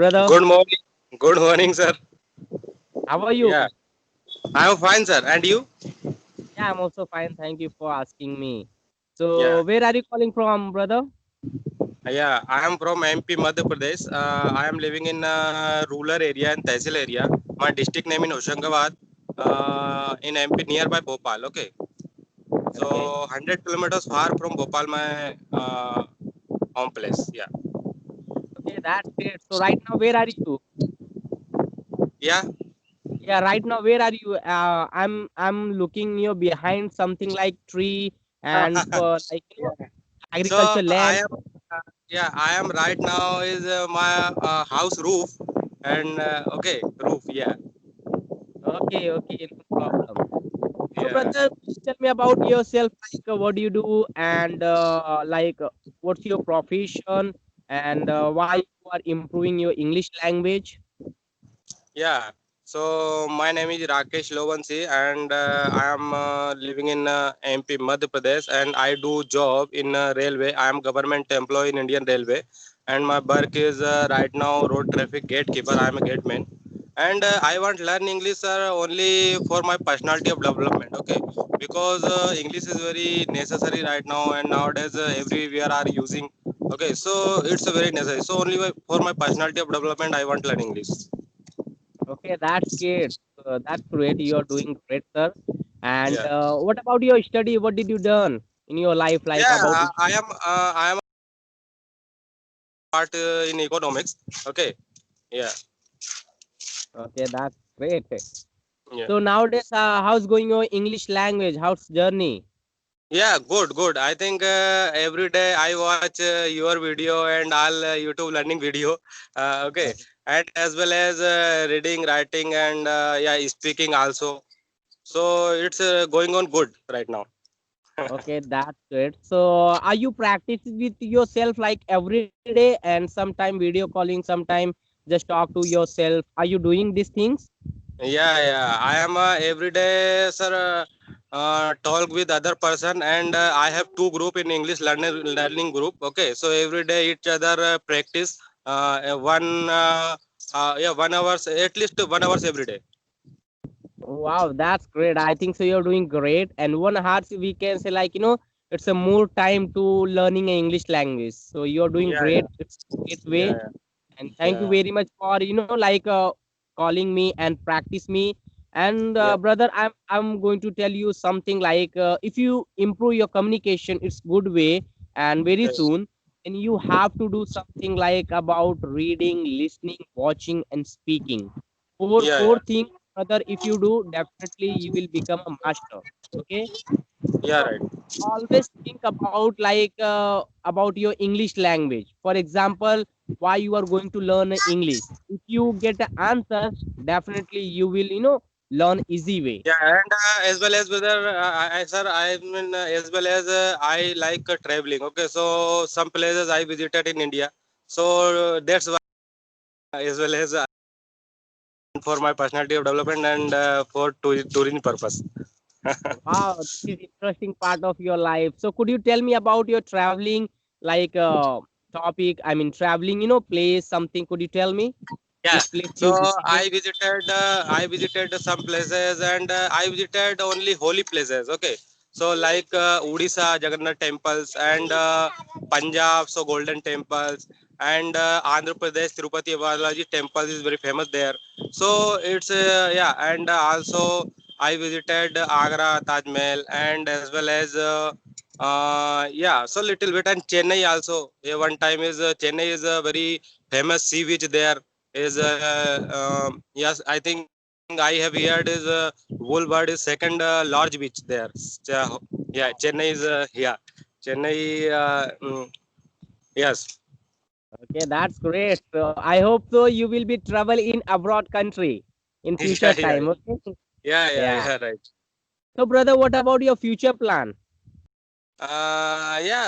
brother. Good morning. Good morning, sir. How are you? Yeah, I'm fine, sir. And you? Yeah, I'm also fine. Thank you for asking me. Yeah, So, where are you calling from, brother? yeah. I am from MP Madhya Pradesh. I am living in a rural area in Tehsil area. My district name in Hoshangabad, in MP nearby Bhopal. Okay, so Okay. 100 kilometers far from Bhopal, my home place. Yeah, Okay, that's great. So, right now, where are you? yeah. Yeah, right now, where are you? I'm looking behind something like tree and like Yeah. agriculture So land. I am right now is my house roof and roof. Yeah, Okay, okay, no problem. So, yeah. brother, please tell me about yourself. Like, what do you do, and what's your profession, and why you are improving your English language? Yeah. So my name is Rakesh Lovansi, and I am living in MP Madhya Pradesh, and I do job in railway. I am government employee in Indian Railway, and my work is right now road traffic gatekeeper. I am a gateman, and I want learn English only for my personality of development. Okay, because English is very necessary right now, and nowadays everywhere are using. Okay, so it's very necessary. So only for my personality of development, I want learn English. Okay, that's great. That's great. You are doing great, sir. And Yeah. what about your study? What did you done in your life, like Yeah, about? I am a part in economics. Okay. Yeah. Okay, that's great. Yeah. So nowadays, how's going your English language? How's journey? Yeah. Good. Good. I think every day I watch your video and all YouTube learning video. Okay. And as well as reading, writing, and speaking also. So it's going on good right now. Okay, that's good. So, are you practicing with yourself like every day and sometime video calling, sometime just talk to yourself? Are you doing these things? Yeah, yeah. I am every day, sir. Talk with other person, and I have two group in English learning group. Okay, so every day each other practice 1 hours, at least 1 hours every day. Wow, that's great. I think so. You're doing great. And 1 hour, we can say like it's a more time to learning a English language. So you're doing Yeah, great. yeah, It's a great way. yeah, And thank you yeah, very much for like calling me and practice me. And yeah, brother, I'm going to tell you something like if you improve your communication, it's good way. And very yeah, soon, and you have to do something like about reading, listening, watching, and speaking. yeah, Four yeah, things, brother. If you do, definitely you will become a master. Okay. yeah, So right. always think about your English language. For example, why you are going to learn English. If you get the answers, definitely you will learn easy way. Yeah, and as well as whether sir, I mean as well as I like traveling. Okay, so some places I visited in India, so that's why as well as for my personality of development and for touring purpose. Wow, this is interesting part of your life. So could you tell me about your traveling like topic? I mean traveling, place something. Could you tell me Yeah, which place so you visited? I visited some places and I visited only holy places. Okay, so like Odisha Jagannath temples and Punjab, so golden temples, and Andhra Pradesh Tirupati Balaji temple is very famous there. So it's and also I visited Agra Taj Mahal and as well as so little bit and Chennai also. Yeah, one time is Chennai is a very famous sea beach there is yes, I think I have heard is Woolworth is second large beach there. Yeah, Chennai is Chennai. Yes, Okay, that's great. So I hope so you will be travel in abroad country in future yeah, yeah, time. Okay. Yeah. right. So brother, what about your future plan?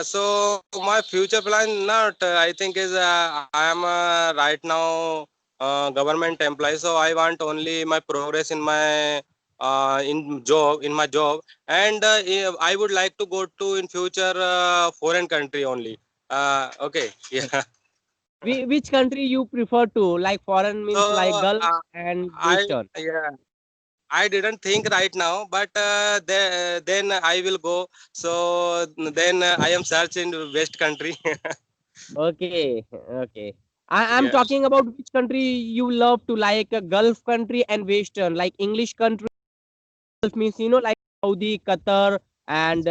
So my future plan not I think is I am right now government employee, so I want only my progress in my in my job, and I would like to go to in future foreign country only. Okay, yeah, Which country you prefer to? Like foreign So means like Gulf uh, and I Western. yeah I didn't think right now, but then I will go. So then I am searching West country. Okay, okay. I'm Yeah. talking about which country you love to like a Gulf country and Western, like English country. Gulf means like Saudi, Qatar, and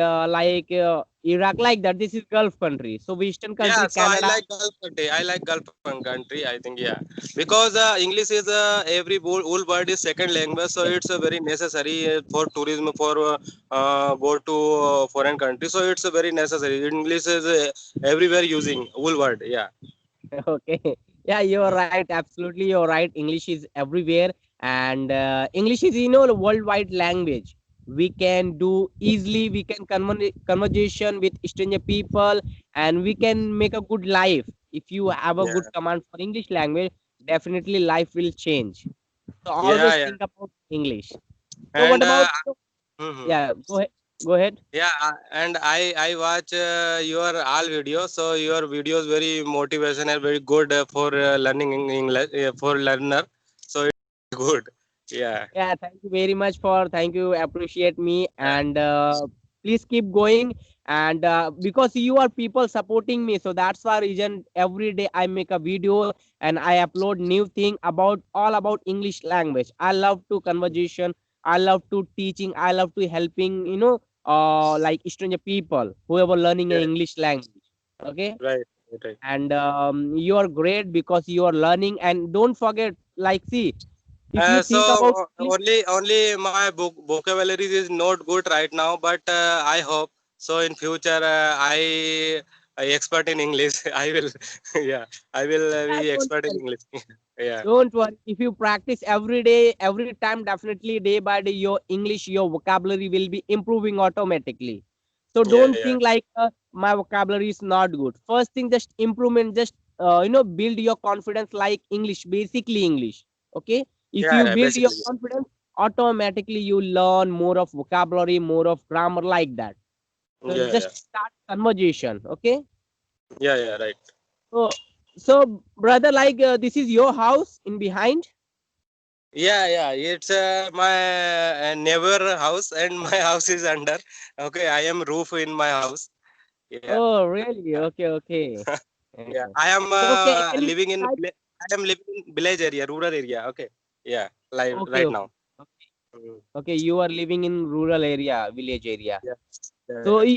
Iraq, like that. This is Gulf country. So Western Yeah, country, so I Canada. like Gulf country. I like Gulf country. I think yeah, because English is every whole world is second language, so it's very necessary for tourism for go to foreign country. So it's very necessary. English is everywhere using whole world. Yeah. Okay. Yeah, you're right. Absolutely, you're right. English is everywhere, and English is a worldwide language. We can do easily. We can conversation with stranger people, and we can make a good life. If you have a good Yeah. command for English language, definitely life will change. So Yeah. always Yeah. think about English. So what And about? mhm. Yeah, go ahead. Go ahead. Yeah, and I watch your all videos. So your videos very motivation and very good for learning English for learner. So it's good. Yeah. Yeah, thank you very much for thank you. Appreciate me Yeah. and please keep going. And because you are people supporting me, so that's why reason every day I make a video and I upload new thing about all about English language. I love to conversation. I love to teaching. I love to helping. Like stranger people whoever learning an Yeah. English language. Okay, Right. Right. and you are great because you are learning. And don't forget, like, see, if you So think about only my vocabulary is not good right now, but I hope so in future I expert in English. I will yeah I will yeah, be don't expert in worry. English. Yeah. Don't worry. If you practice every day, every time, definitely day by day, your English, your vocabulary will be improving automatically. So Yeah. don't Yeah. think like my vocabulary is not good. First thing, just improvement, just build your confidence like English, basically English. Okay. If Yeah. you Yeah. build your Basically. confidence, automatically you learn more of vocabulary, more of grammar like that. So Yeah. just Yeah. start conversation. Okay. Yeah. Yeah. Right. So so brother, like this is your house in behind. Yeah, yeah. It's my neighbor house, and my house is under. Okay, I am roof in my house. Yeah, Oh, really? Okay, okay. yeah. Mhm. I am So, okay, can you living in. describe? I am living in village area, rural area. Okay. Yeah, like Okay, right okay, now. okay. Mm, Okay, you are living in rural area, village area. yeah, yeah, So, yeah.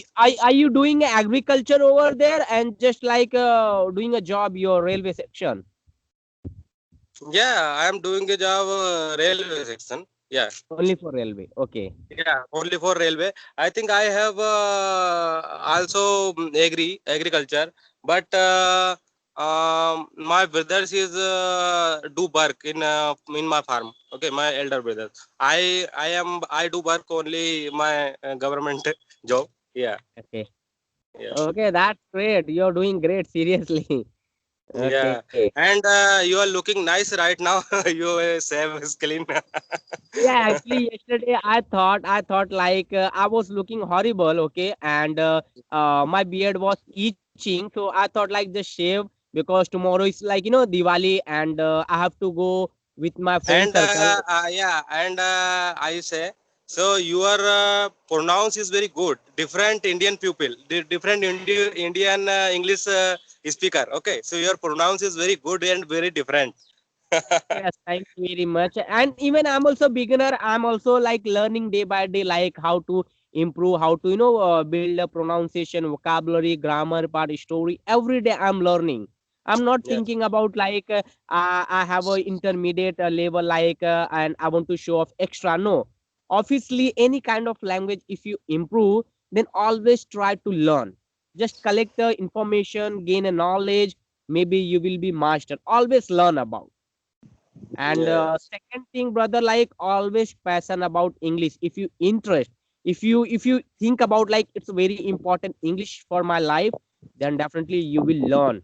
are you doing agriculture over there and just like doing a job your railway section Yeah, I am doing a job railway section. Yeah, only for railway? Okay, yeah. Only for railway. I think I have also agriculture, but my brothers is do work in my farm. Okay, my elder brothers. I do work only my government job. Yeah, okay, yeah, okay. That's great. You're doing great. Seriously. yeah. Okay. And you are looking nice right now. You save is clean. Yeah, actually, yesterday I thought like I was looking horrible, okay, and my beard was itching, so I thought like just shave because tomorrow is like Diwali, and I have to go with my friend And circle. yeah, and I say so. Your pronounce is very good. Different Indian people, different Indian English speaker. Okay, so your pronounce is very good and very different. Yes, thank you very much. And even I'm also beginner. I'm also like learning day by day, like how to improve, how to build a pronunciation, vocabulary, grammar, part, story. Every day I'm learning. I'm not Yeah, thinking about like I have a intermediate level like and I want to show off extra. No, obviously any kind of language if you improve, then always try to learn. Just collect the information, gain a knowledge. Maybe you will be master. Always learn about. And yeah, yeah, second thing, brother, like always passion about English. If you interest, if you think about like it's very important English for my life, then definitely you will learn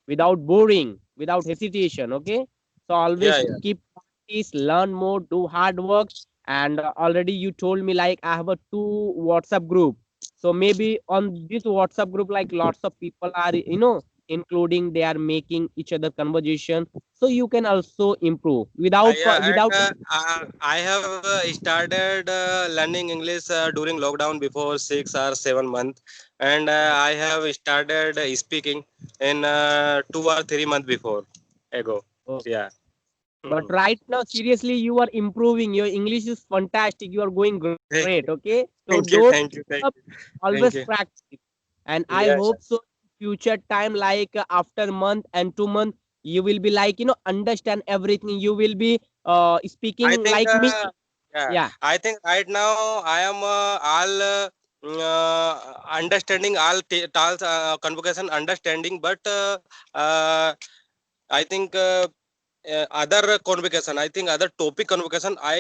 without boring, without hesitation. Okay, so yeah, always yeah. keep practice, learn more, do hard work. And already you told me like I have a two WhatsApp group. So maybe on this WhatsApp group, like lots of people are including they are making each other conversation, so you can also improve without Yeah, and without. I have started learning English during lockdown before 6 or 7 months, and I have started speaking in 2 or 3 months before ago. Oh, Yeah. but Mhm. right now, seriously, you are improving. Your English is fantastic. You are going great. Thank you, Okay, so thank don't you, give thank you, thank up. you, Always thank you. practice, and I Yeah, hope so. Future time, like after month and 2 months, you will be like understand everything. You will be I speaking think, like me. yeah, Yeah, I think right now I am all understanding all talks, convocation understanding, but I think other convocation, I think other topic convocation, I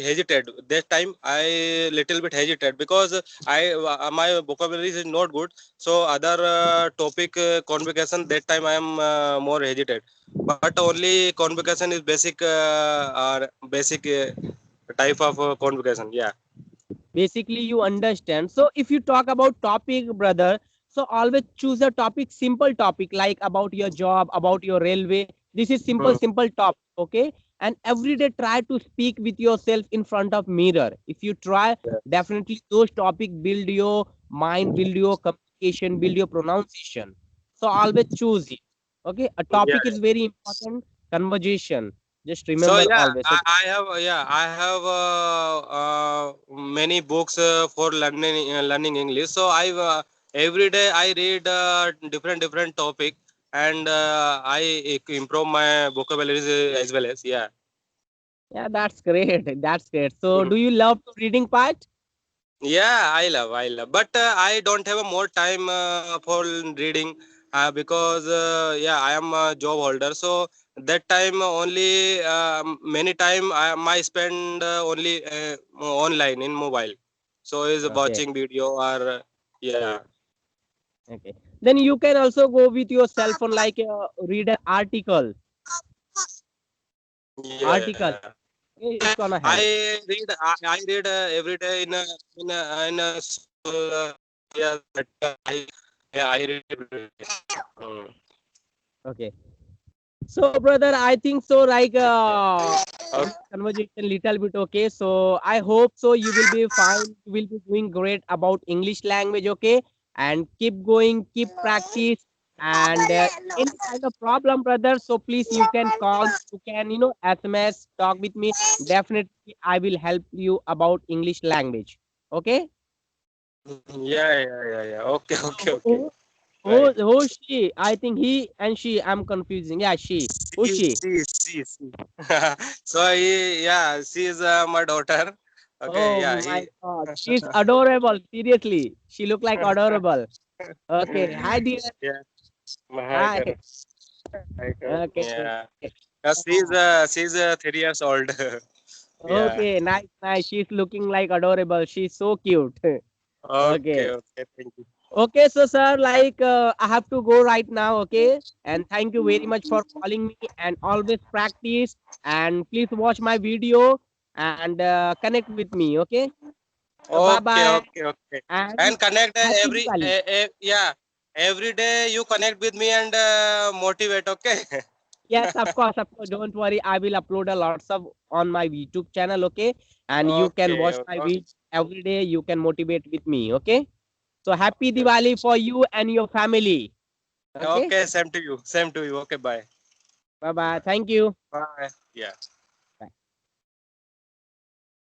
hesitate. That time I little bit hesitate because I my vocabulary is not good. So other topic convocation, that time I am more hesitate. But only convocation is basic or basic type of convocation. Yeah. basically you understand. So if you talk about topic, brother, so always choose a topic, simple topic like about your job, about your railway. This is simple Hmm. simple topic, okay? And every day try to speak with yourself in front of mirror. If you try, Yeah. definitely those topic build your mind, build your communication, build your pronunciation. So always choose it. Okay, a Yeah. topic is very important. Conversation, just So remember yeah, always. Okay, I have I have many books for learning English. So I every day I read different topic, and I improve my vocabularies as well as. Yeah. yeah, that's great. That's great. So Mhm. do you love reading part? Yeah, I love, but I don't have a more time for reading because yeah, I am a job holder. So that time only many time I spend only online in mobile. So is Okay, watching video or yeah, okay. Then you can also go with your cell phone, like read an article. yeah. Article. Okay, it's I gonna help. I read every day in a school. Yeah, that I read every day. Mm. Okay. So, brother, I think so. Like Okay. this conversation little bit okay. So I hope so. You will be fine. You will be doing great about English language. Okay, and keep going, keep practice, and any kind of problem, brother. So please, you can call. You can SMS, talk with me. Definitely, I will help you about English language. Okay. Yeah. Okay, okay, Who, okay. Right. who's she? I think he and she. I'm confusing. Yeah, she. Who's she? See. So yeah, she is my daughter. Okay, Oh yeah, my he. God, she's adorable. Seriously, she look like adorable. Okay, hi dear. Yeah, Hi. Mahakar. Mahakar. Okay. Yeah. Yeah. She's 3 years old. Yeah. Okay, nice, nice. She's looking like adorable. She's so cute. Okay, Okay. okay. Thank you. Okay, so sir, like I have to go right now. Okay, and thank you very much for calling me. And always practice. And please watch my video and connect with me. Okay. So bye Okay, bye okay, okay. and And connect happy every Diwali. yeah, every day you connect with me and motivate. Okay. Yes, of course, of course. Don't worry. I will upload a lots of on my YouTube channel, okay? And you can Okay, watch my video every day. You can motivate with me, okay? So happy Diwali for you and your family. Okay? okay. Same to you. Same to you. Okay, bye. Bye bye. Thank you. Bye. Yeah.